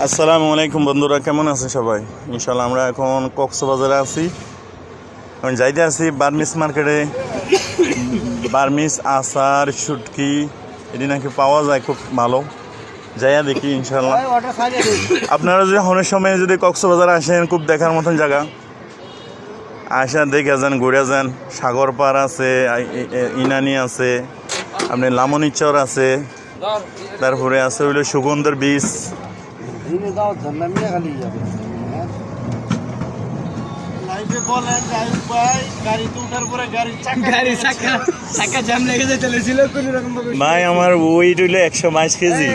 আসসালামু আলাইকুম বন্ধুরা, কেমন আছে সবাই? ইনশাল্লাহ আমরা এখন কক্সবাজারে আছি। এখন যাইতে আছি বার্মিস মার্কেটে। বার্মিস আচার শুটকি এটি নাকি পাওয়া যায় খুব ভালো, যাইয়া দেখি ইনশাল্লাহ। আপনারা যদি হনের সময় যদি কক্সবাজার আসেন, খুব দেখার মতন জায়গা, আসা দেখে যান, ঘুরে যান। সাগর পার আছে, ইনানি আছে, আপনি লামনিচর আছে, তারপরে আছে হইল সুগন্ধের বীজ। ভাই আমার ওয়েট হইলো 122 কেজি।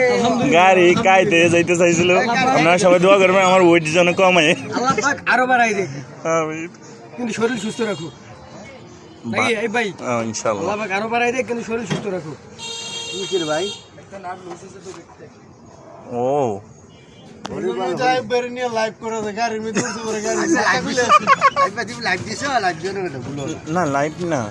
গাড়ি কাইতে যাইতে চাইছিল, আপনারা সবাই দোয়া করবেন আমার ওয়েট যেন কমে, আরো বাড়াই দেখ, কিন্তু শরীর সুস্থ রাখো ভাই। ইনশাআল্লাহ আরো বাড়াই দেখ, কিন্তু শরীর সুস্থ রাখো ভাই। ও না, লাইভ না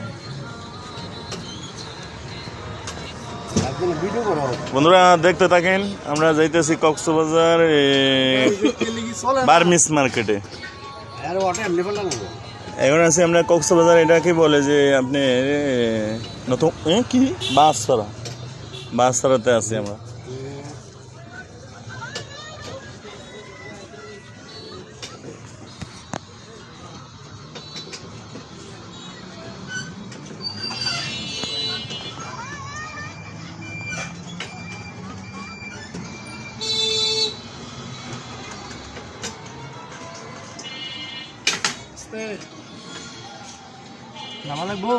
বন্ধুরা, দেখতে থাকেন। আমরা যাইতেছি কক্সবাজার বার্মিস মার্কেটে। এখন আছি আমরা কক্সবাজার, এটা কি বলে যে আপনি নতুন কি বাসছড়াতে আছি আমরা। নামা লাগবো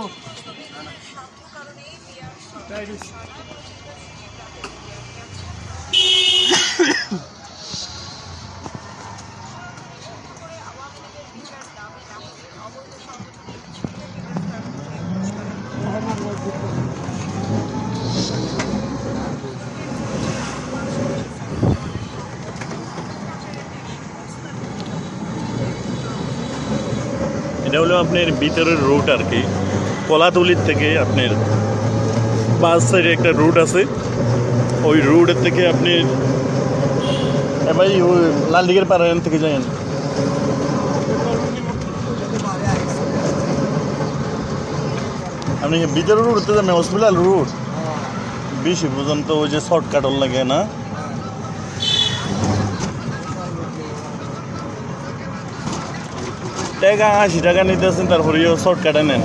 এটা হলো আপনার ভিতরের রুট আর কি। কলাতলির থেকে আপনার বাস সাইডে একটা রুট আছে, ওই রুটের থেকে আপনি ভাই ওই লালদিঘির পাড়ার থেকে যান। আপনি ভিতরের রুট তো যাবেন, হসপিটাল রুট বেশি পর্যন্ত ওই যে শর্টকাটর লাগে না। টাকা 80 টাকা নিতেছেন, তারপরেও শর্টকাটে নেন।